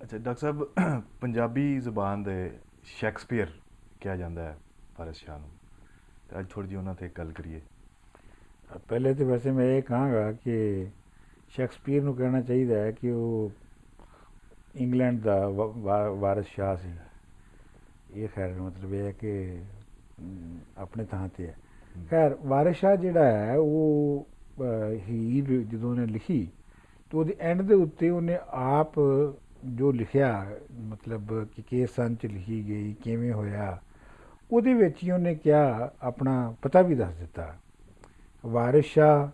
ਅੱਛਾ ਡਾਕਟਰ ਸਾਹਿਬ, ਪੰਜਾਬੀ ਜ਼ੁਬਾਨ ਦੇ ਸ਼ੈਕਸਪੀਅਰ ਕਿਹਾ ਜਾਂਦਾ ਹੈ ਵਾਰਿਸ ਸ਼ਾਹ ਨੂੰ, ਤੇ ਅੱਜ ਥੋੜ੍ਹੀ ਜਿਹੀ ਉਹਨਾਂ 'ਤੇ ਗੱਲ ਕਰੀਏ। ਪਹਿਲੇ ਤਾਂ ਵੈਸੇ ਮੈਂ ਇਹ ਕਹਾਂਗਾ ਕਿ ਸ਼ੈਕਸਪੀਅਰ ਨੂੰ ਕਹਿਣਾ ਚਾਹੀਦਾ ਹੈ ਕਿ ਉਹ ਇੰਗਲੈਂਡ ਦਾ ਵਾਰਿਸ ਸ਼ਾਹ ਸੀ। ਇਹ ਖੈਰ ਮਤਲਬ ਇਹ ਹੈ ਕਿ ਆਪਣੇ ਥਾਂ 'ਤੇ ਹੈ। ਖੈਰ ਵਾਰਿਸ ਸ਼ਾਹ ਜਿਹੜਾ ਹੈ ਉਹ ਹੀਰ ਜਦੋਂ ਉਹਨੇ ਲਿਖੀ ਤਾਂ ਉਹਦੇ ਐਂਡ ਦੇ ਉੱਤੇ ਉਹਨੇ ਆਪ ਜੋ ਲਿਖਿਆ, ਮਤਲਬ ਕਿ ਕਿਸ ਸੰਨ 'ਚ ਲਿਖੀ ਗਈ, ਕਿਵੇਂ ਹੋਇਆ, ਉਹਦੇ ਵਿੱਚ ਹੀ ਉਹਨੇ ਕਿਹਾ, ਆਪਣਾ ਪਤਾ ਵੀ ਦੱਸ ਦਿੱਤਾ। ਵਾਰਿਸ ਸ਼ਾਹ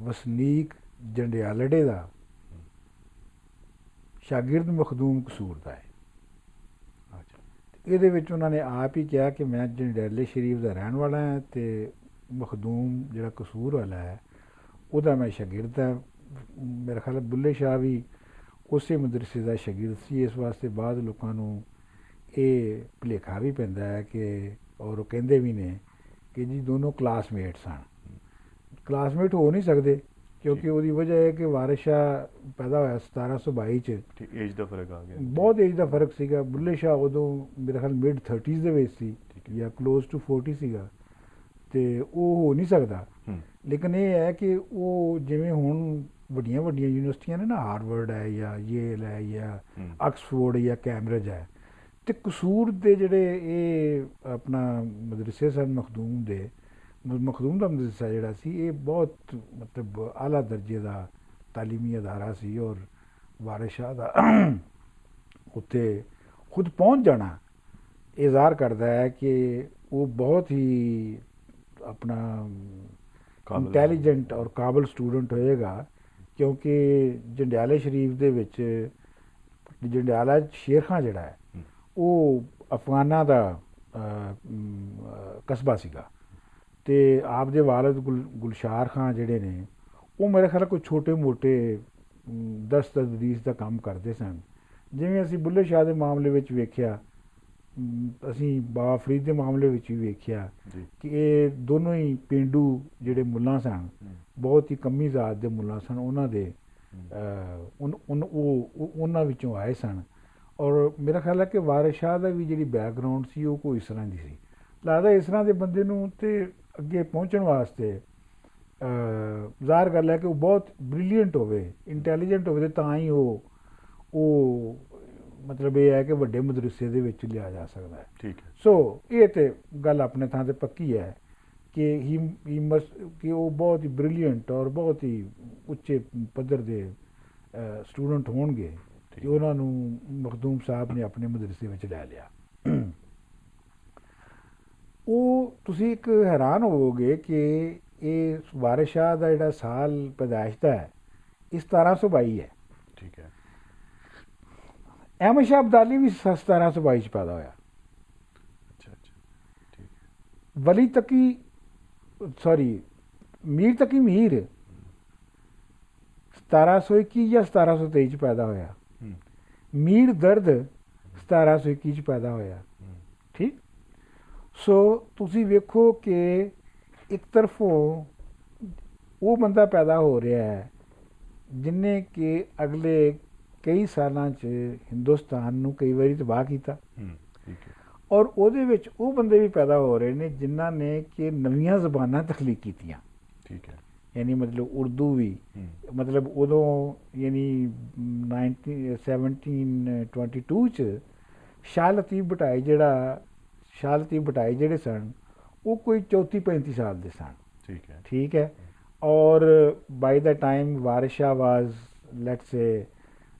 ਵਸਨੀਕ ਜੰਡਿਆਲੜੇ ਦਾ, ਸ਼ਾਗਿਰਦ ਮਖਦੂਮ ਕਸੂਰ ਦਾ ਹੈ। ਇਹਦੇ ਵਿੱਚ ਉਹਨਾਂ ਨੇ ਆਪ ਹੀ ਕਿਹਾ ਕਿ ਮੈਂ ਜੰਡਿਆਲੇ ਸ਼ਰੀਫ ਦਾ ਰਹਿਣ ਵਾਲਾ ਹਾਂ ਅਤੇ ਮਖਦੂਮ ਜਿਹੜਾ ਕਸੂਰ ਵਾਲਾ ਹੈ ਉਹਦਾ ਮੈਂ ਸ਼ਾਗਿਰਦ ਹਾਂ। ਮੇਰਾ ਖਿਆਲ ਬੁੱਲੇ ਸ਼ਾਹ ਵੀ ਉਸੇ ਮਦਰਸੇ ਦਾ ਸ਼ਾਗਿਰਦ ਸੀ। ਇਸ ਵਾਸਤੇ ਬਾਅਦ ਲੋਕਾਂ ਨੂੰ ਇਹ ਭੁਲੇਖਾ ਵੀ ਪੈਂਦਾ ਹੈ ਕਿ, ਔਰ ਉਹ ਕਹਿੰਦੇ ਵੀ ਨੇ ਕਿ ਜੀ ਦੋਨੋਂ ਕਲਾਸਮੇਟ ਸਨ। ਕਲਾਸਮੇਟ ਹੋ ਨਹੀਂ ਸਕਦੇ ਕਿਉਂਕਿ ਉਹਦੀ ਵਜ੍ਹਾ ਹੈ ਕਿ ਵਾਰਿਸ ਸ਼ਾਹ ਪੈਦਾ ਹੋਇਆ 1722 'ਚ। ਏਜ ਦਾ ਫਰਕ ਆ ਗਿਆ, ਬਹੁਤ ਏਜ ਦਾ ਫਰਕ ਸੀਗਾ। ਬੁੱਲੇ ਸ਼ਾਹ ਉਦੋਂ ਮੇਰੇ ਖਿਆਲ ਮਿਡ 30s ਦੇ ਵਿੱਚ ਸੀ ਜਾਂ ਕਲੋਜ਼ ਟੂ 40 ਸੀਗਾ, ਅਤੇ ਉਹ ਹੋ ਨਹੀਂ ਸਕਦਾ। ਲੇਕਿਨ ਇਹ ਹੈ ਕਿ ਉਹ ਜਿਵੇਂ ਹੁਣ ਵੱਡੀਆਂ ਵੱਡੀਆਂ ਯੂਨੀਵਰਸਿਟੀਆਂ ਨੇ ਨਾ, ਹਾਰਵਰਡ ਹੈ ਜਾਂ ਯੇਲ ਹੈ ਜਾਂ ਆਕਸਫੋਰਡ ਜਾਂ ਕੈਂਬਰਿਜ ਹੈ, ਅਤੇ ਕਸੂਰ ਦੇ ਜਿਹੜੇ ਇਹ ਆਪਣਾ ਮਦਰਸੇ ਸਨ ਮਖਦੂਮ ਦਾ ਮਦਰਸਾ ਜਿਹੜਾ ਸੀ, ਇਹ ਬਹੁਤ ਮਤਲਬ ਆਲਾ ਦਰਜੇ ਦਾ ਤਾਲੀਮੀ ਅਦਾਰਾ ਸੀ। ਔਰ ਵਾਰਿਸ ਸ਼ਾਹ ਦਾ ਉੱਥੇ ਖੁਦ ਪਹੁੰਚ ਜਾਣਾ ਇਹ ਜ਼ਾਹਰ ਕਰਦਾ ਹੈ ਕਿ ਉਹ ਬਹੁਤ ਹੀ ਆਪਣਾ ਇੰਟੈਲੀਜੈਂਟ ਔਰ ਕਾਬਲ ਸਟੂਡੈਂਟ ਹੋਏਗਾ, ਕਿਉਂਕਿ ਜੰਡਿਆਲੇ ਸ਼ਰੀਫ ਦੇ ਵਿੱਚ ਜੰਡਿਆਲਾ ਸ਼ੇਰ ਖਾਂ ਜਿਹੜਾ ਹੈ ਉਹ ਅਫਗਾਨਾਂ ਦਾ ਕਸਬਾ ਸੀਗਾ, ਅਤੇ ਆਪ ਦੇ ਵਾਲਿਦ ਗੁਲਸ਼ਾਰ ਖਾਂ ਜਿਹੜੇ ਨੇ ਉਹ ਮੇਰੇ ਖਿਆਲ ਕੋਈ ਛੋਟੇ ਮੋਟੇ ਦਸਤ ਤਦਰੀਸ ਦਾ ਕੰਮ ਕਰਦੇ ਸਨ। ਜਿਵੇਂ ਅਸੀਂ ਬੁੱਲੇ ਸ਼ਾਹ ਦੇ ਮਾਮਲੇ ਵਿੱਚ ਵੇਖਿਆ, ਅਸੀਂ ਬਾਬਾ ਫਰੀਦ ਦੇ ਮਾਮਲੇ ਵਿੱਚ ਵੀ ਵੇਖਿਆ ਕਿ ਇਹ ਦੋਨੋਂ ਹੀ ਪੇਂਡੂ ਜਿਹੜੇ ਮੁੱਲਾਂ ਸਨ, ਬਹੁਤ ਹੀ ਕਮੀ ਜ਼ਾਤ ਦੇ ਮੁੱਲਾਂ ਸਨ, ਉਹਨਾਂ ਦੇ ਉਹਨਾਂ ਵਿੱਚੋਂ ਆਏ ਸਨ। ਔਰ ਮੇਰਾ ਖਿਆਲ ਹੈ ਕਿ ਵਾਰਿਸ ਸ਼ਾਹ ਦਾ ਵੀ ਜਿਹੜੀ ਬੈਕਗਰਾਊਂਡ ਸੀ ਉਹ ਕੋਈ ਇਸ ਤਰ੍ਹਾਂ ਦੀ ਸੀ। ਲੱਗਦਾ ਇਸ ਤਰ੍ਹਾਂ ਦੇ ਬੰਦੇ ਨੂੰ ਤੇ ਅੱਗੇ ਪਹੁੰਚਣ ਵਾਸਤੇ ਜ਼ਾਹਰ ਗੱਲ ਹੈ ਕਿ ਉਹ ਬਹੁਤ ਬ੍ਰਿਲੀਅੰਟ ਹੋਵੇ, ਇੰਟੈਲੀਜੈਂਟ ਹੋਵੇ, ਤਾਂ ਹੀ ਉਹ ਮਤਲਬ ਇਹ ਹੈ ਕਿ ਵੱਡੇ ਮਦਰਸੇ ਦੇ ਵਿੱਚ ਲਿਆ ਜਾ ਸਕਦਾ ਹੈ। ਠੀਕ ਹੈ। ਸੋ ਇਹ ਤੇ ਗੱਲ ਆਪਣੇ ਥਾਂ 'ਤੇ ਪੱਕੀ ਹੈ ਕਿ ਕਿ ਉਹ ਬਹੁਤ ਹੀ ਬ੍ਰਿਲੀਅੰਟ ਔਰ ਬਹੁਤ ਹੀ ਉੱਚੇ ਪੱਧਰ ਦੇ ਸਟੂਡੈਂਟ ਹੋਣਗੇ ਕਿ ਉਹਨਾਂ ਨੂੰ ਮਖਦੂਮ ਸਾਹਿਬ ਨੇ ਆਪਣੇ ਮਦਰਸੇ ਵਿੱਚ ਲੈ ਲਿਆ। ਉਹ ਤੁਸੀਂ ਇੱਕ ਹੈਰਾਨ ਹੋਵੋਗੇ ਕਿ ਇਹ ਵਾਰਿਸ ਸ਼ਾਹ ਦਾ ਜਿਹੜਾ ਸਾਲ ਪੈਦਾਇਸ਼ ਦਾ ਹੈ ਇਹ 1722 ਹੈ। ਠੀਕ ਹੈ। ਅਹਿਮਦ ਸ਼ਾਹ ਅਬਦਾਲੀ ਵੀ 1722 'ਚ ਪੈਦਾ ਹੋਇਆ। ਅੱਛਾ ਅੱਛਾ, ਠੀਕ ਹੈ। ਮੀਰ ਤਕੀ ਮੀਰ 1721 ਜਾਂ 1723 'ਚ ਪੈਦਾ ਹੋਇਆ। ਮੀਰ ਦਰਦ 1721 'ਚ ਪੈਦਾ ਹੋਇਆ। ਠੀਕ। ਸੋ ਤੁਸੀਂ ਵੇਖੋ ਕਿ ਇੱਕ ਤਰਫੋਂ ਉਹ ਬੰਦਾ ਪੈਦਾ ਹੋ ਰਿਹਾ ਹੈ ਜਿਹਨੇ ਕਿ ਅਗਲੇ ਕਈ ਸਾਲਾਂ 'ਚ ਹਿੰਦੁਸਤਾਨ ਨੂੰ ਕਈ ਵਾਰੀ ਤਬਾਹ ਕੀਤਾ, ਔਰ ਉਹਦੇ ਵਿੱਚ ਉਹ ਬੰਦੇ ਵੀ ਪੈਦਾ ਹੋ ਰਹੇ ਨੇ ਜਿਨ੍ਹਾਂ ਨੇ ਕਿ ਨਵੀਆਂ ਜ਼ਬਾਨਾਂ ਤਖਲੀਕ ਕੀਤੀਆਂ। ਠੀਕ ਹੈ। ਯਾਨੀ ਮਤਲਬ ਉਰਦੂ ਵੀ, ਮਤਲਬ ਉਦੋਂ ਯਾਨੀ 1722 'ਚ ਸ਼ਾਹ ਲਤੀਫ ਭਟਾਈ ਜਿਹੜੇ ਸਨ ਉਹ ਕੋਈ 34-35 ਸਾਲ ਦੇ ਸਨ। ਠੀਕ ਹੈ। ਠੀਕ ਹੈ। ਔਰ ਬਾਈ ਦਾ time Waris Shah was let's ਸੇ,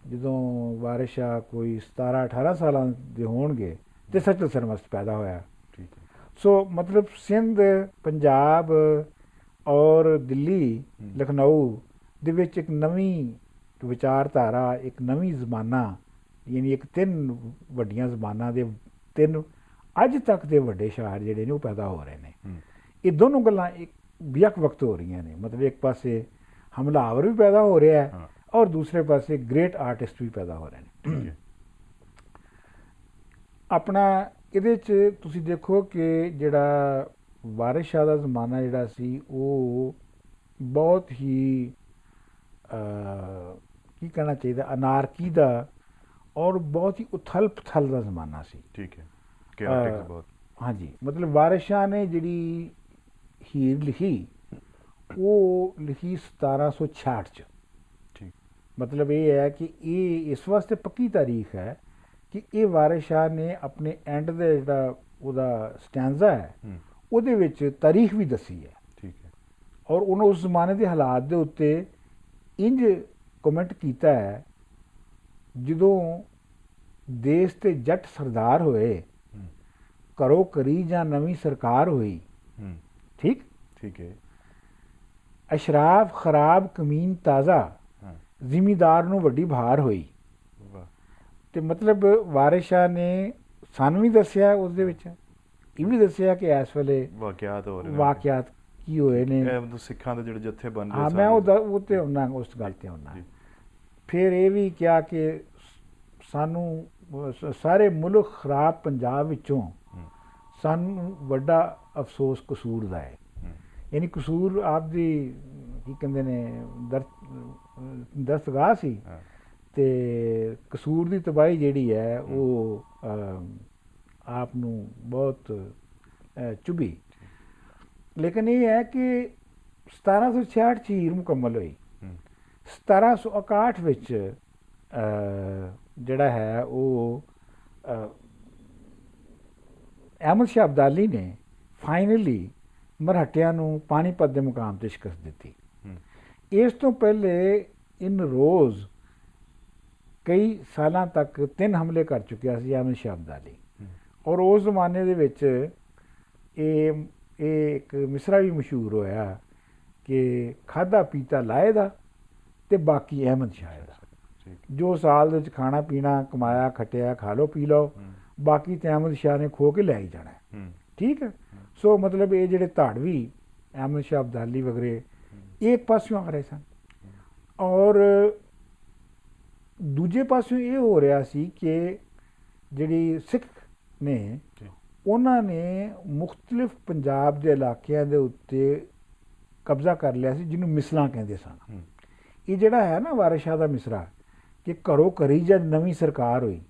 ਜਦੋਂ ਵਾਰਿਸ ਸ਼ਾਹ ਕੋਈ 17-18 ਸਾਲਾਂ ਦੇ ਹੋਣਗੇ ਤੇ ਸਚਲ ਸਰਮਸਤ ਪੈਦਾ ਹੋਇਆ। ਠੀਕ ਹੈ। ਸੋ ਮਤਲਬ ਸਿੰਧ, ਪੰਜਾਬ ਔਰ ਦਿੱਲੀ, ਲਖਨਊ ਦੇ ਵਿੱਚ ਇੱਕ ਨਵੀਂ ਵਿਚਾਰਧਾਰਾ, ਇੱਕ ਨਵੀਂ ਜ਼ਮਾਨਾ, ਯਾਨੀ ਇੱਕ 3 ਵੱਡੀਆਂ ਜ਼ਮਾਨਾਂ ਦੇ 3 ਅੱਜ ਤੱਕ ਦੇ ਵੱਡੇ ਸ਼ਾਇਰ ਜਿਹੜੇ ਨੇ ਉਹ ਪੈਦਾ ਹੋ ਰਹੇ ਨੇ। ਇਹ ਦੋਨੋਂ ਗੱਲਾਂ ਇੱਕ ਯਕ ਵਕਤ ਹੋ ਰਹੀਆਂ ਨੇ। ਮਤਲਬ ਇੱਕ ਪਾਸੇ ਹਮਲਾਵਰ ਵੀ ਪੈਦਾ ਹੋ ਰਿਹਾ ਹੈ ਔਰ ਦੂਸਰੇ ਪਾਸੇ ਗ੍ਰੇਟ ਆਰਟਿਸਟ ਵੀ ਪੈਦਾ ਹੋ ਰਹੇ ਨੇ। ਆਪਣਾ ਇਹਦੇ 'ਚ ਤੁਸੀਂ ਦੇਖੋ ਕਿ ਜਿਹੜਾ ਵਾਰਿਸ ਸ਼ਾਹ ਦਾ ਜ਼ਮਾਨਾ ਜਿਹੜਾ ਸੀ ਉਹ ਬਹੁਤ ਹੀ ਕੀ ਕਹਿਣਾ ਚਾਹੀਦਾ, ਅਨਾਰਕੀ ਦਾ ਔਰ ਬਹੁਤ ਹੀ ਉਥਲ ਪਥਲ ਦਾ ਜ਼ਮਾਨਾ ਸੀ। ਠੀਕ ਹੈ, chaotic ਬਹੁਤ। ਹਾਂਜੀ, ਮਤਲਬ ਵਾਰਿਸ ਸ਼ਾਹ ਨੇ ਜਿਹੜੀ ਹੀਰ ਲਿਖੀ ਉਹ ਲਿਖੀ 1766 'ਚ। ਠੀਕ। ਮਤਲਬ ਇਹ ਹੈ ਕਿ ਇਹ ਇਸ ਵਾਸਤੇ ਪੱਕੀ ਤਾਰੀਖ ਹੈ ਕਿ ਇਹ ਵਾਰਿਸ ਸ਼ਾਹ ਨੇ ਆਪਣੇ ਐਂਡ ਦਾ ਜਿਹੜਾ ਉਹਦਾ ਸਟੈਂਜ਼ਾ ਹੈ ਉਹਦੇ ਵਿੱਚ ਤਾਰੀਖ ਵੀ ਦੱਸੀ ਹੈ। ਠੀਕ ਹੈ। ਔਰ ਉਹਨੇ ਉਸ ਜ਼ਮਾਨੇ ਦੇ ਹਾਲਾਤ ਦੇ ਉੱਤੇ ਇੰਜ ਕਮੈਂਟ ਕੀਤਾ ਹੈ, ਜਦੋਂ ਦੇਸ਼ ਤੇ ਜੱਟ ਸਰਦਾਰ ਹੋਏ, ਘਰੋਂ ਕਰੀ ਜਾਂ ਨਵੀਂ ਸਰਕਾਰ ਹੋਈ। ਠੀਕ। ਠੀਕ ਹੈ। ਅਸ਼ਰਾਫ ਖਰਾਬ ਕਮੀਨ ਤਾਜ਼ਾ, ਜ਼ਿਮੀਦਾਰ ਨੂੰ ਵੱਡੀ ਬਹਾਰ ਹੋਈ। ਤੇ ਮਤਲਬ ਵਾਰਿਸ ਸ਼ਾਹ ਨੇ ਸਾਨੂੰ ਵੀ ਦੱਸਿਆ, ਉਸ ਦੇ ਵਿੱਚ ਇਹ ਵੀ ਦੱਸਿਆ ਕਿ ਇਸ ਵੇਲੇ ਵਾਕਿਆਤ ਕੀ ਹੋਏ ਨੇ, ਸਿੱਖਾਂ ਦੇ ਜਿਹੜੇ ਜੱਥੇ ਬਣ ਰਹੇ। ਹਾਂ, ਮੈਂ ਉਹ ਤੇ ਹੁੰਨਾ, ਉਸ ਗੱਲ ਤੇ ਹੁੰਨਾ। ਫਿਰ ਇਹ ਵੀ ਕਿਹਾ ਕਿ ਸਾਨੂੰ ਸਾਰੇ ਮੁਲਕ ਖਰਾਬ ਪੰਜਾਬ ਵਿੱਚੋਂ ਸਾਨੂੰ ਵੱਡਾ ਅਫਸੋਸ ਕਸੂਰ ਦਾ ਹੈ। ਯਾਨੀ ਕਸੂਰ ਆਪਦੀ ਕੀ ਕਹਿੰਦੇ ਨੇ ਦਸਤਗਾਹ ਸੀ, ਤੇ ਕਸੂਰ ਦੀ ਤਬਾਹੀ ਜਿਹੜੀ ਹੈ ਉਹ ਆਪ ਨੂੰ ਬਹੁਤ ਚੁਭੀ। ਲੇਕਿਨ ਇਹ ਹੈ ਕਿ 1766 'ਚ ਹੀਰ ਮੁਕੰਮਲ ਹੋਈ। 1761 ਵਿੱਚ ਜਿਹੜਾ ਹੈ ਉਹ ਅਹਿਮਦ ਸ਼ਾਹ ਅਬਦਾਲੀ ਨੇ ਫਾਈਨਲੀ ਮਰਹੱਟਿਆਂ ਨੂੰ ਪਾਣੀਪਤ ਦੇ ਮੁਕਾਮ 'ਤੇ ਸ਼ਿਕਸਤ ਦਿੱਤੀ। ਇਸ ਤੋਂ ਪਹਿਲੇ ਇਨ ਰੋਜ਼ ਕਈ ਸਾਲਾਂ ਤੱਕ 3 ਹਮਲੇ ਕਰ ਚੁੱਕਿਆ ਸੀ ਅਹਿਮਦ ਸ਼ਾਹ ਅਬਦਾਲੀ। ਔਰ ਉਸ ਜ਼ਮਾਨੇ ਦੇ ਵਿੱਚ ਇਹ ਇੱਕ ਮਿਸਰਾ ਵੀ ਮਸ਼ਹੂਰ ਹੋਇਆ ਕਿ ਖਾਧਾ ਪੀਤਾ ਲਾਏ ਦਾ ਤੇ ਬਾਕੀ ਅਹਿਮਦ ਸ਼ਾਹ ਦਾ। ਜੋ ਸਾਲ ਦੇ ਵਿੱਚ ਖਾਣਾ ਪੀਣਾ ਕਮਾਇਆ ਖੱਟਿਆ ਖਾ ਲਓ ਪੀ ਲਓ, ਬਾਕੀ ਤੇ ਅਹਿਮਦ ਸ਼ਾਹ ਨੇ ਖੋ ਕੇ ਲੈ ਹੀ ਜਾਣਾ। ਠੀਕ ਹੈ। ਸੋ ਮਤਲਬ ਇਹ ਜਿਹੜੇ ਧਾੜਵੀ ਅਹਿਮਦ ਸ਼ਾਹ ਅਬਦਾਲੀ ਵਗੈਰੇ ਇੱਕ ਪਾਸਿਓਂ ਆ ਰਹੇ ਸਨ, ਔਰ ਦੂਜੇ ਪਾਸਿਓਂ ਇਹ ਹੋ ਰਿਹਾ ਸੀ ਕਿ ਜਿਹੜੀ ਸਿੱਖ ਨੇ ਉਹਨਾਂ ਨੇ ਮੁਖਤਲਿਫ ਪੰਜਾਬ ਦੇ ਇਲਾਕਿਆਂ ਦੇ ਉੱਤੇ ਕਬਜ਼ਾ ਕਰ ਲਿਆ ਸੀ, ਜਿਹਨੂੰ ਮਿਸਲਾਂ ਕਹਿੰਦੇ ਸਨ। ਇਹ ਜਿਹੜਾ ਹੈ ਨਾ ਵਾਰਿਸ ਸ਼ਾਹ ਦਾ ਮਿਸਰਾ ਕਿ ਘਰੋਂ ਘਰੀ ਜਦ ਨਵੀਂ ਸਰਕਾਰ ਹੋਈ,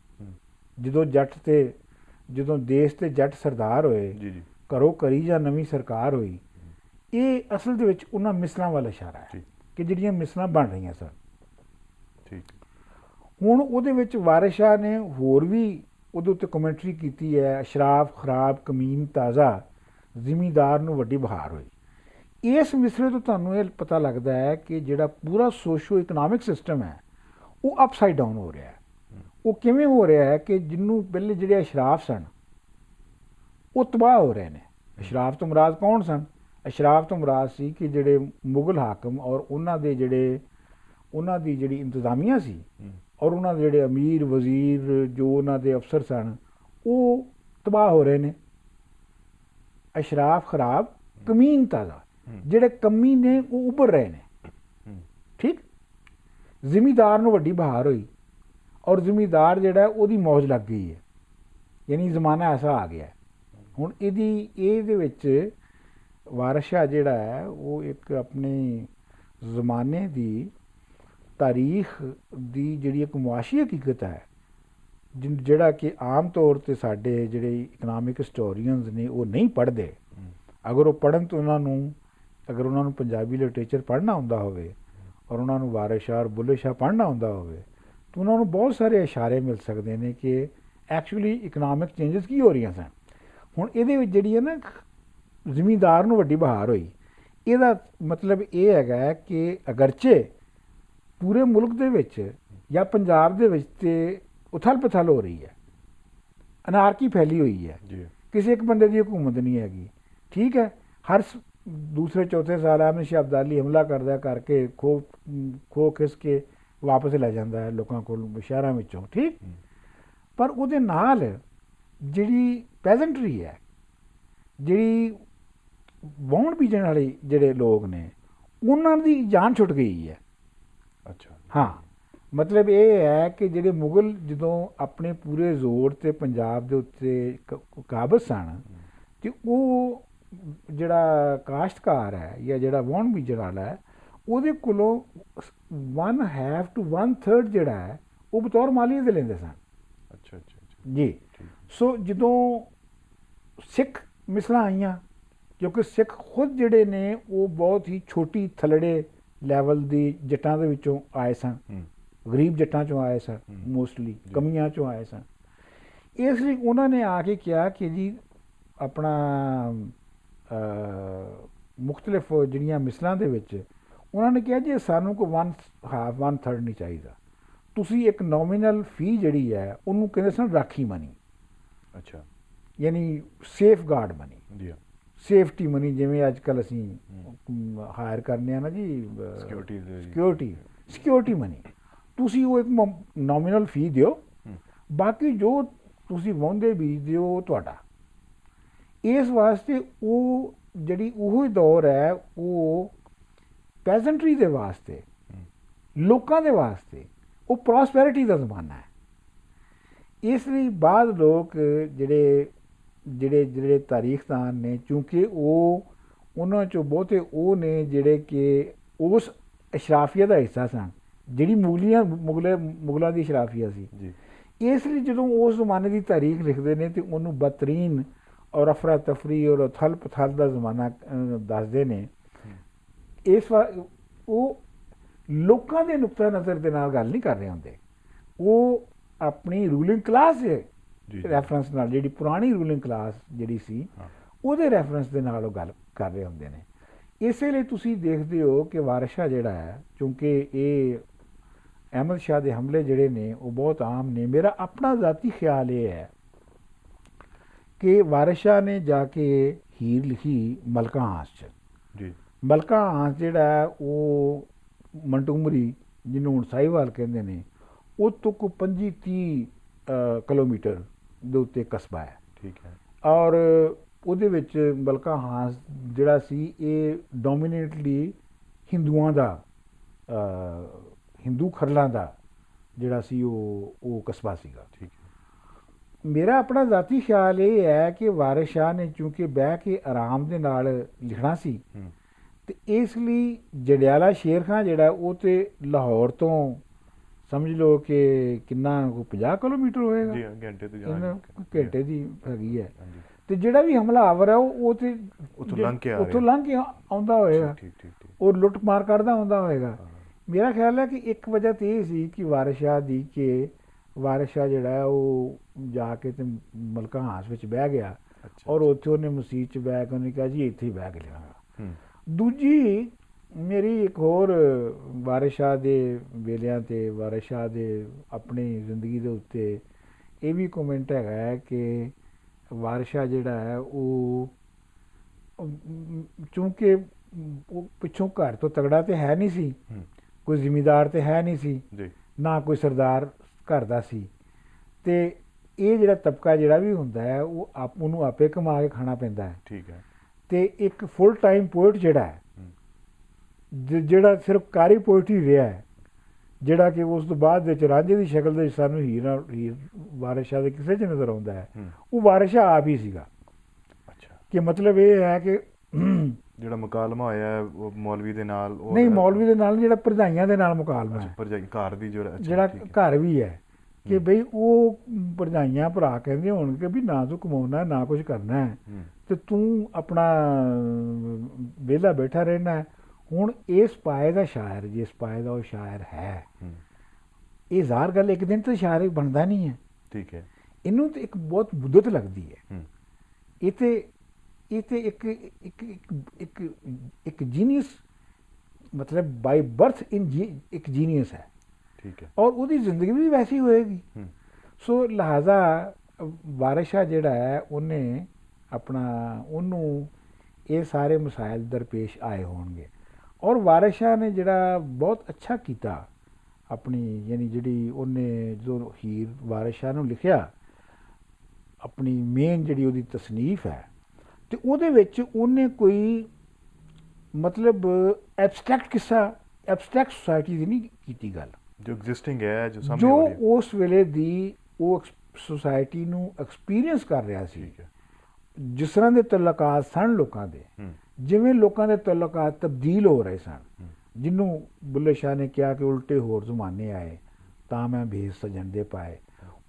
ਜਦੋਂ ਦੇਸ਼ ਤੇ ਜੱਟ ਸਰਦਾਰ ਹੋਏ, ਘਰੋਂ ਘਰੀ ਜਾਂ ਨਵੀਂ ਸਰਕਾਰ ਹੋਈ, ਇਹ ਅਸਲ ਦੇ ਵਿੱਚ ਉਹਨਾਂ ਮਿਸਲਾਂ ਵੱਲ ਇਸ਼ਾਰਾ ਹੈ ਕਿ ਜਿਹੜੀਆਂ ਮਿਸਲਾਂ ਬਣ ਰਹੀਆਂ ਸਨ। ਹੁਣ ਉਹਦੇ ਵਿੱਚ ਵਾਰਿਸ ਸ਼ਾਹ ਨੇ ਹੋਰ ਵੀ ਉਹਦੇ ਉੱਤੇ ਕਮੈਂਟਰੀ ਕੀਤੀ ਹੈ, ਅਸ਼ਰਾਫ ਖਰਾਬ ਕਮੀਨ ਤਾਜ਼ਾ, ਜ਼ਿਮੀਦਾਰ ਨੂੰ ਵੱਡੀ ਬਹਾਰ ਹੋਈ। ਇਸ ਮਿਸਰੇ ਤੋਂ ਤੁਹਾਨੂੰ ਇਹ ਪਤਾ ਲੱਗਦਾ ਹੈ ਕਿ ਜਿਹੜਾ ਪੂਰਾ ਸੋਸ਼ੋ ਇਕਨੋਮਿਕ ਸਿਸਟਮ ਹੈ ਉਹ ਅਪਸਾਈਡ ਡਾਊਨ ਹੋ ਰਿਹਾ ਹੈ। ਉਹ ਕਿਵੇਂ ਹੋ ਰਿਹਾ ਹੈ ਕਿ ਜਿਹਨੂੰ ਪਹਿਲੇ ਜਿਹੜੇ ਅਸ਼ਰਾਫ ਸਨ ਉਹ ਤਬਾਹ ਹੋ ਰਹੇ ਨੇ। ਅਸ਼ਰਾਫ ਤੋਂ ਮੁਰਾਦ ਕੌਣ ਸਨ? ਅਸ਼ਰਾਫ ਤੋਂ ਮੁਰਾਦ ਸੀ ਕਿ ਜਿਹੜੇ ਮੁਗਲ ਹਾਕਮ ਔਰ ਉਹਨਾਂ ਦੀ ਜਿਹੜੀ ਇੰਤਜ਼ਾਮੀਆ ਸੀ, ਔਰ ਉਹਨਾਂ ਦੇ ਜਿਹੜੇ ਅਮੀਰ ਵਜ਼ੀਰ ਜੋ ਉਹਨਾਂ ਦੇ ਅਫਸਰ ਸਨ ਉਹ ਤਬਾਹ ਹੋ ਰਹੇ ਨੇ। ਅਸ਼ਰਾਫ ਖਰਾਬ ਕਮੀਨ ਤਾਜ਼ਾ, ਜਿਹੜੇ ਕਮੀ ਨੇ ਉਹ ਉੱਭਰ ਰਹੇ ਨੇ। ਠੀਕ। ਜ਼ਿਮੀਦਾਰ ਨੂੰ ਵੱਡੀ ਬਹਾਰ ਹੋਈ, ਔਰ ਜ਼ਿਮੀਦਾਰ ਜਿਹੜਾ ਉਹਦੀ ਮੌਜ ਲੱਗ ਗਈ ਹੈ, ਯਾਨੀ ਜ਼ਮਾਨਾ ਐਸਾ ਆ ਗਿਆ। ਹੁਣ ਇਹਦੇ ਵਿੱਚ ਵਾਰਿਸ ਸ਼ਾਹ ਜਿਹੜਾ ਹੈ ਉਹ ਇੱਕ ਆਪਣੇ ਜ਼ਮਾਨੇ ਦੀ ਤਾਰੀਖ ਦੀ ਜਿਹੜੀ ਇੱਕ ਮੁਆਸ਼ੀ ਹਕੀਕਤ ਹੈ, ਜਿਹੜਾ ਕਿ ਆਮ ਤੌਰ 'ਤੇ ਸਾਡੇ ਜਿਹੜੇ ਇਕਨੋਮਿਕ ਹਿਸਟੋਰੀਅਨਸ ਨੇ ਉਹ ਨਹੀਂ ਪੜ੍ਹਦੇ। ਅਗਰ ਉਹ ਪੜ੍ਹਨ ਤਾਂ ਅਗਰ ਉਹਨਾਂ ਨੂੰ ਪੰਜਾਬੀ ਲਿਟਰੇਚਰ ਪੜ੍ਹਨਾ ਹੁੰਦਾ ਹੋਵੇ ਔਰ ਉਹਨਾਂ ਨੂੰ ਵਾਰਿਸ ਸ਼ਾਹ ਔਰ ਬੁੱਲੇ ਸ਼ਾਹ ਪੜ੍ਹਨਾ ਹੁੰਦਾ ਹੋਵੇ ਤਾਂ ਉਹਨਾਂ ਨੂੰ ਬਹੁਤ ਸਾਰੇ ਇਸ਼ਾਰੇ ਮਿਲ ਸਕਦੇ ਨੇ ਕਿ ਐਕਚੁਅਲੀ ਇਕਨੋਮਿਕ ਚੇਂਜਸ ਕੀ ਹੋ ਰਹੀਆਂ ਸਨ। ਹੁਣ ਇਹਦੇ ਵਿੱਚ ਜਿਹੜੀ ਹੈ ਨਾ ਜ਼ਿਮੀਦਾਰ ਨੂੰ ਵੱਡੀ ਬਹਾਰ ਹੋਈ, ਇਹਦਾ ਮਤਲਬ ਇਹ ਹੈਗਾ ਕਿ ਅਗਰਚੇ ਪੂਰੇ ਮੁਲਕ ਦੇ ਵਿੱਚ ਜਾਂ ਪੰਜਾਬ ਦੇ ਵਿੱਚ ਤੇ ਉਥਲ ਪਥਲ ਹੋ ਰਹੀ ਹੈ, ਅਨਾਰਕੀ ਫੈਲੀ ਹੋਈ ਹੈ, ਕਿਸੇ ਇੱਕ ਬੰਦੇ ਦੀ ਹਕੂਮਤ ਨਹੀਂ ਹੈਗੀ। ਠੀਕ ਹੈ। ਹਰ ਦੂਸਰੇ ਚੌਥੇ ਸਾਲ ਅਹਿਮਦ ਸ਼ਾਹ ਅਬਦਾਲੀ ਹਮਲਾ ਕਰਦਾ ਕਰਕੇ ਖੋ ਖਿਸ ਕੇ ਵਾਪਸ ਲੈ ਜਾਂਦਾ ਹੈ ਲੋਕਾਂ ਕੋਲ ਸ਼ਹਿਰਾਂ ਵਿੱਚੋਂ। ਠੀਕ। ਪਰ ਉਹਦੇ ਨਾਲ ਜਿਹੜੀ ਪੈਜ਼ੈਂਟਰੀ ਹੈ, ਜਿਹੜੀ ਵਾਹੁਣ ਬੀਜਣ ਵਾਲੇ ਜਿਹੜੇ ਲੋਕ ਨੇ, ਉਹਨਾਂ ਦੀ ਜਾਨ ਛੁੱਟ ਗਈ ਹੈ। ਅੱਛਾ। ਹਾਂ, ਮਤਲਬ ਇਹ ਹੈ ਕਿ ਜਿਹੜੇ ਮੁਗਲ ਜਦੋਂ ਆਪਣੇ ਪੂਰੇ ਜ਼ੋਰ ਤੇ ਪੰਜਾਬ ਦੇ ਉੱਤੇ ਕਾਬਜ਼ ਸਨ, ਤੇ ਉਹ ਜਿਹੜਾ ਕਾਸ਼ਤਕਾਰ ਹੈ ਜਾਂ ਜਿਹੜਾ ਵਾਹੁਣ ਬੀਜਣ ਵਾਲਾ ਹੈ, ਉਹਦੇ ਕੋਲੋਂ 1/2 to 1/3 ਜਿਹੜਾ ਹੈ ਉਹ ਬਤੌਰ ਮਾਲੀਏ ਦੇ ਲੈਂਦੇ ਸਨ। ਅੱਛਾ ਅੱਛਾ ਅੱਛਾ ਜੀ। ਸੋ ਜਦੋਂ ਸਿੱਖ ਮਿਸਲਾਂ ਆਈਆਂ, ਕਿਉਂਕਿ ਸਿੱਖ ਖੁਦ ਜਿਹੜੇ ਨੇ ਉਹ ਬਹੁਤ ਹੀ ਛੋਟੀ ਥੱਲੜੇ ਲੈਵਲ ਦੀ ਜੱਟਾਂ ਦੇ ਵਿੱਚੋਂ ਆਏ ਸਨ, ਗਰੀਬ ਜੱਟਾਂ 'ਚੋਂ ਆਏ ਸਨ, ਮੋਸਟਲੀ ਕਮੀਆਂ 'ਚੋਂ ਆਏ ਸਨ। ਇਸ ਲਈ ਉਹਨਾਂ ਨੇ ਆ ਕੇ ਕਿਹਾ ਕਿ ਜੀ ਆਪਣਾ ਮੁਖਤਲਿਫ ਜਿਹੜੀਆਂ ਮਿਸਲਾਂ ਦੇ ਵਿੱਚ ਉਹਨਾਂ ਨੇ ਕਿਹਾ ਜੀ ਸਾਨੂੰ ਕੋਈ 1/2 1/3 ਨਹੀਂ ਚਾਹੀਦਾ, ਤੁਸੀਂ ਇੱਕ ਨੋਮੀਨਲ ਫੀ ਜਿਹੜੀ ਹੈ ਉਹਨੂੰ ਕਹਿੰਦੇ ਸਨ ਰਾਖੀ ਮਨੀ। ਅੱਛਾ, ਯਾਨੀ ਸੇਫ ਗਾਰਡ ਮਨੀ, ਜੀ ਸੇਫਟੀ ਮਨੀ, ਜਿਵੇਂ ਅੱਜ ਕੱਲ੍ਹ ਅਸੀਂ ਹਾਇਰ ਕਰਨੇ ਆ ਨਾ ਜੀ ਸਿਕਿਉਰਿਟੀ ਮਨੀ, ਤੁਸੀਂ ਉਹ ਇੱਕ ਨੋਮੀਨਲ ਫੀ ਦਿਓ, ਬਾਕੀ ਜੋ ਤੁਸੀਂ ਵਾਹੁੰਦੇ ਬੀਜਦੇ ਹੋ ਉਹ ਤੁਹਾਡਾ। ਇਸ ਵਾਸਤੇ ਉਹ ਜਿਹੜੀ ਉਹ ਦੌਰ ਹੈ ਉਹ ਪੈਜ਼ੈਂਟਰੀ ਦੇ ਵਾਸਤੇ, ਲੋਕਾਂ ਦੇ ਵਾਸਤੇ ਉਹ ਪ੍ਰੋਸਪੈਰਿਟੀ ਦਾ ਜ਼ਮਾਨਾ ਹੈ। ਇਸ ਲਈ ਬਾਅਦ ਲੋਕ ਜਿਹੜੇ ਤਾਰੀਖਦਾਨ ਨੇ, ਚੂੰਕਿ ਉਹਨਾਂ 'ਚੋਂ ਬਹੁਤੇ ਉਹ ਨੇ ਜਿਹੜੇ ਕਿ ਉਸ ਅਸ਼ਰਾਫੀਆ ਦਾ ਹਿੱਸਾ ਸਨ ਜਿਹੜੀ ਮੁਗਲਾਂ ਦੀ ਅਸ਼ਰਾਫੀਆ ਸੀ। ਇਸ ਲਈ ਜਦੋਂ ਉਸ ਜ਼ਮਾਨੇ ਦੀ ਤਾਰੀਖ ਲਿਖਦੇ ਨੇ ਤੇ ਉਹਨੂੰ ਬਦਤਰੀਨ ਔਰ ਅਫਰਾ ਤਫਰੀ ਔਰ ਉਥਲ ਪਥਲ ਦਾ ਜ਼ਮਾਨਾ ਦੱਸਦੇ ਨੇ। ਇਸ ਉਹ ਲੋਕਾਂ ਦੇ ਨੁਕਤਾ ਨਜ਼ਰ ਦੇ ਨਾਲ ਗੱਲ ਨਹੀਂ ਕਰ ਰਹੇ ਹੁੰਦੇ, ਉਹ ਆਪਣੀ ਰੂਲਿੰਗ ਕਲਾਸ ਦੇ ਰੈਫਰੈਂਸ ਨਾਲ, ਜਿਹੜੀ ਪੁਰਾਣੀ ਰੂਲਿੰਗ ਕਲਾਸ ਜਿਹੜੀ ਸੀ ਉਹਦੇ ਰੈਫਰੈਂਸ ਦੇ ਨਾਲ ਉਹ ਗੱਲ ਕਰ ਰਹੇ ਹੁੰਦੇ ਨੇ। ਇਸੇ ਲਈ ਤੁਸੀਂ ਦੇਖਦੇ ਹੋ ਕਿ ਵਾਰਿਸ ਸ਼ਾਹ ਜਿਹੜਾ ਹੈ, ਕਿਉਂਕਿ ਇਹ ਅਹਿਮਦ ਸ਼ਾਹ ਦੇ ਹਮਲੇ ਜਿਹੜੇ ਨੇ ਉਹ ਬਹੁਤ ਆਮ ਨੇ। ਮੇਰਾ ਆਪਣਾ ਜ਼ਾਤੀ ਖਿਆਲ ਇਹ ਹੈ ਕਿ ਵਾਰਿਸ ਸ਼ਾਹ ਨੇ ਜਾ ਕੇ ਹੀਰ ਲਿਖੀ ਮਲਕਾ ਹਾਂਸ 'ਚ। ਜੀ, ਮਲਕਾ ਹਾਂਸ ਜਿਹੜਾ ਉਹ ਮੰਟੂਮਰੀ, ਜਿਹਨੂੰ ਹੁਣ ਸਾਹੀਵਾਲ ਕਹਿੰਦੇ ਨੇ, ਉਹ ਤੋਂ ਕੋਈ 25-30 ਕਿਲੋਮੀਟਰ ਦੇ ਉੱਤੇ ਕਸਬਾ ਹੈ। ਠੀਕ ਹੈ। ਔਰ ਉਹਦੇ ਵਿੱਚ ਮਲਕਾ ਹਾਂਸ ਜਿਹੜਾ ਸੀ ਇਹ ਡੋਮੀਨੇਟਲੀ ਹਿੰਦੂਆਂ ਦਾ, ਹਿੰਦੂ ਖਰਲਾਂ ਦਾ ਜਿਹੜਾ ਸੀ ਉਹ ਕਸਬਾ ਸੀਗਾ। ਠੀਕ ਹੈ। ਮੇਰਾ ਆਪਣਾ ਜ਼ਾਤੀ ਖਿਆਲ ਇਹ ਹੈ ਕਿ ਵਾਰਿਸ ਸ਼ਾਹ ਨੇ ਚੂੰਕਿ ਬਹਿ ਕੇ ਆਰਾਮ ਦੇ ਨਾਲ ਲਿਖਣਾ ਸੀ ਤੇ ਇਸ ਲਈ ਜੰਡਿਆਲਾ ਸ਼ੇਰ ਖਾਂ ਜਿਹੜਾ ਉਹ ਤੇ ਲਾਹੌਰ ਤੋਂ ਸਮਝ ਲਓ ਕਿ ਕਿੰਨਾ 50 ਕਿਲੋਮੀਟਰ ਹੋਏਗਾ, ਘੰਟੇ ਦੀ ਹੈਗੀ ਹੈ। ਤੇ ਜਿਹੜਾ ਵੀ ਹਮਲਾਵਰ ਹੈ ਉਹ ਤੇ ਉੱਥੋਂ ਲੰਘ ਕੇ ਆਉਂਦਾ ਹੋਏਗਾ, ਉਹ ਲੁੱਟ ਮਾਰ ਕਰਦਾ ਆਉਂਦਾ ਹੋਏਗਾ। ਮੇਰਾ ਖਿਆਲ ਹੈ ਕਿ ਇੱਕ ਵਜ੍ਹਾ ਤਾਂ ਇਹ ਸੀ ਕਿ ਵਾਰਿਸ ਸ਼ਾਹ ਦੀ, ਕਿ ਵਾਰਿਸ ਸ਼ਾਹ ਜਿਹੜਾ ਉਹ ਜਾ ਕੇ ਤੇ ਮਲਕਾ ਹਾਂਸ ਵਿੱਚ ਬਹਿ ਗਿਆ ਔਰ ਉੱਥੇ ਉਹਨੇ ਮਸੀਤ 'ਚ ਬਹਿ ਕੇ ਉਹਨੇ ਕਿਹਾ ਜੀ ਇੱਥੇ ਹੀ ਬਹਿ ਕੇ ਲਿਖਾਂਗਾ। ਦੂਜੀ ਮੇਰੀ ਇੱਕ ਹੋਰ ਵਾਰਿਸ ਸ਼ਾਹ ਦੇ ਵੇਲਿਆਂ 'ਤੇ, ਵਾਰਿਸ ਸ਼ਾਹ ਦੇ ਆਪਣੀ ਜ਼ਿੰਦਗੀ ਦੇ ਉੱਤੇ ਇਹ ਵੀ ਕਮੈਂਟ ਹੈਗਾ ਹੈ ਕਿ ਵਾਰਿਸ ਸ਼ਾਹ ਜਿਹੜਾ ਹੈ ਉਹ ਚੂੰਕਿ ਉਹ ਪਿੱਛੋਂ ਘਰ ਤੋਂ ਤਗੜਾ ਤੇ ਹੈ ਨਹੀਂ ਸੀ, ਕੋਈ ਜ਼ਿਮੀਂਦਾਰ ਤੇ ਹੈ ਨਹੀਂ ਸੀ, ਨਾ ਕੋਈ ਸਰਦਾਰ ਘਰ ਦਾ ਸੀ, ਤੇ ਇਹ ਜਿਹੜਾ ਤਬਕਾ ਜਿਹੜਾ ਵੀ ਹੁੰਦਾ ਹੈ ਉਹ ਉਹਨੂੰ ਆਪੇ ਕਮਾ ਕੇ ਖਾਣਾ ਪੈਂਦਾ ਹੈ। ਠੀਕ ਹੈ। ਤੇ ਇੱਕ ਫੁੱਲ ਟਾਈਮ ਪੋਇਟ ਜਿਹੜਾ ਹੈ, ਜਿਹੜਾ ਸਿਰਫ ਕਾਰੀ ਪੋਇਟ ਹੀ ਰਿਹਾ ਹੈ, ਜਿਹੜਾ ਕਿ ਉਸ ਤੋਂ ਬਾਅਦ ਵਿੱਚ ਰਾਂਝੇ ਦੀ ਸ਼ਕਲ ਦੇ ਸਾਨੂੰ ਹੀਰ ਵਾਰਿਸ ਸ਼ਾਹ ਦੇ ਕਿਸੇ 'ਚ ਨਜ਼ਰ ਆਉਂਦਾ ਹੈ, ਉਹ ਵਾਰਿਸ ਸ਼ਾਹ ਆਪ ਹੀ ਸੀਗਾ। ਅੱਛਾ, ਕਿ ਮਤਲਬ ਇਹ ਹੈ ਕਿ ਜਿਹੜਾ ਮੁਕਾਲਮਾ ਹੋਇਆ ਉਹ ਮੌਲਵੀ ਦੇ ਨਾਲ, ਨਹੀਂ ਮੌਲਵੀ ਦੇ ਨਾਲ, ਜਿਹੜਾ ਭਰਜਾਈਆਂ ਦੇ ਨਾਲ ਮੁਕਾਲਮਾ ਹੈ, ਘਰ ਦੀ ਜਿਹੜਾ ਘਰ ਵੀ ਹੈ, ਕਿ ਬਈ ਉਹ ਭਰਜਾਈਆਂ ਭਰਾ ਕਹਿੰਦੇ ਹੋਣਗੇ ਵੀ ਨਾ ਤੂੰ ਕਮਾਉਣਾ ਨਾ ਕੁਝ ਕਰਨਾ ਹੈ ਤੇ ਤੂੰ ਆਪਣਾ ਵਿਹਲਾ ਬੈਠਾ ਰਹਿਣਾ। ਹੁਣ ਇਸ ਪਾਏ ਦਾ ਸ਼ਾਇਰ, ਜਿਸ ਪਾਏ ਦਾ ਉਹ ਸ਼ਾਇਰ ਹੈ, ਇਹ ਜ਼ਾਹਰ ਗੱਲ ਇੱਕ ਦਿਨ ਤਾਂ ਸ਼ਾਇਰ ਬਣਦਾ ਨਹੀਂ ਹੈ। ਠੀਕ ਹੈ। ਇਹਨੂੰ ਤਾਂ ਇੱਕ ਬਹੁਤ ਮੁੱਦਤ ਲੱਗਦੀ ਹੈ। ਇਹ ਤੇ ਇੱਕ ਜੀਨੀਅਸ, ਮਤਲਬ ਬਾਈ ਬਰਥ ਇੱਕ ਜੀਨੀਅਸ ਹੈ। ਠੀਕ ਹੈ। ਔਰ ਉਹਦੀ ਜ਼ਿੰਦਗੀ ਵੀ ਵੈਸੀ ਹੋਏਗੀ। ਸੋ ਲਿਹਾਜ਼ਾ ਵਾਰਿਸ ਸ਼ਾਹ ਜਿਹੜਾ ਹੈ ਉਹਨੇ ਉਹਨੂੰ ਇਹ ਸਾਰੇ ਮਸਾਇਲ ਦਰਪੇਸ਼ ਆਏ ਹੋਣਗੇ। ਔਰ ਵਾਰਿਸ ਸ਼ਾਹ ਨੇ ਜਿਹੜਾ ਬਹੁਤ ਅੱਛਾ ਕੀਤਾ ਆਪਣੀ, ਯਾਨੀ ਜਿਹੜੀ ਉਹਨੇ ਜਦੋਂ ਹੀਰ ਵਾਰਿਸ ਸ਼ਾਹ ਨੂੰ ਲਿਖਿਆ, ਆਪਣੀ ਮੇਨ ਜਿਹੜੀ ਉਹਦੀ ਤਸਨੀਫ ਹੈ, ਤੇ ਉਹਦੇ ਵਿੱਚ ਉਹਨੇ ਕੋਈ ਮਤਲਬ ਐਬਸਟਰੈਕਟ ਕਿੱਸਾ, ਐਬਸਟਰੈਕਟ ਸੁਸਾਇਟੀ ਦੀ ਨਹੀਂ ਕੀਤੀ ਗੱਲ, ਜੋ ਐਗਜ਼ਿਸਟਿੰਗ ਹੈ, ਜੋ ਉਸ ਵੇਲੇ ਦੀ ਉਹ ਸੁਸਾਇਟੀ ਨੂੰ ਐਕਸਪੀਰੀਅੰਸ ਕਰ ਰਿਹਾ ਸੀ। ਜਿਸ ਤਰ੍ਹਾਂ ਦੇ ਤਲਕਾਤ ਸਨ ਲੋਕਾਂ ਦੇ, ਜਿਵੇਂ ਲੋਕਾਂ ਦੇ ਤਲਕਾਤ ਤਬਦੀਲ ਹੋ ਰਹੇ ਸਨ, ਜਿਹਨੂੰ ਬੁੱਲੇ ਸ਼ਾਹ ਨੇ ਕਿਹਾ ਕਿ ਉਲਟੇ ਹੋਰ ਜ਼ਮਾਨੇ ਆਏ, ਤਾਂ ਮੈਂ ਭੇਸ ਸਜਣ ਦੇ ਪਾਏ।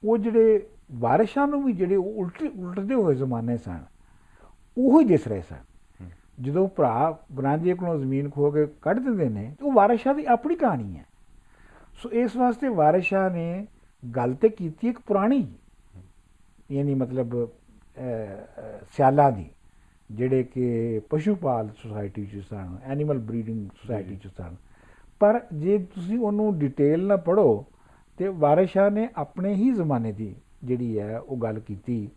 ਉਹ ਜਿਹੜੇ ਵਾਰਿਸਾਂ ਨੂੰ ਵੀ ਜਿਹੜੇ ਉਲਟਦੇ ਹੋਏ ਜ਼ਮਾਨੇ ਸਨ ਉਹੀ ਦਿਸ ਰਹੇ ਸਨ। ਜਦੋਂ ਭਰਾ ਬਰਾਂਝੇ ਕੋਲੋਂ ਜ਼ਮੀਨ ਖੋ ਕੇ ਕੱਢ ਦਿੰਦੇ ਨੇ ਤਾਂ ਉਹ ਵਾਰਿਸ ਸ਼ਾਹ ਦੀ ਆਪਣੀ ਕਹਾਣੀ ਹੈ। ਸੋ ਇਸ ਵਾਸਤੇ ਵਾਰਿਸ ਸ਼ਾਹ ਨੇ ਗੱਲ ਤੇ ਕੀਤੀ ਇੱਕ ਪੁਰਾਣੀ, ਯਾਨੀ ਮਤਲਬ ਸਿਆਲਾਂ ਦੀ, ਜਿਹੜੇ ਕਿ ਪਸ਼ੂ ਪਾਲ ਸੁਸਾਇਟੀ 'ਚ ਸਨ, ਐਨੀਮਲ ਬਰੀਡਿੰਗ ਸੁਸਾਇਟੀ 'ਚ ਸਨ। ਪਰ ਜੇ ਤੁਸੀਂ ਉਹਨੂੰ ਡਿਟੇਲ ਨਾਲ ਪੜ੍ਹੋ ਤਾਂ ਵਾਰਿਸ ਸ਼ਾਹ ਨੇ ਆਪਣੇ ਹੀ ਜ਼ਮਾਨੇ ਦੀ ਜਿਹੜੀ ਹੈ ਉਹ ਗੱਲ ਕੀਤੀ,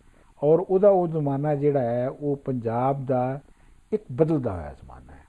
ਔਰ ਉਹਦਾ ਉਹ ਜ਼ਮਾਨਾ ਜਿਹੜਾ ਹੈ ਉਹ ਪੰਜਾਬ ਦਾ ਇੱਕ ਬਦਲਦਾ ਹੋਇਆ ਜ਼ਮਾਨਾ ਹੈ।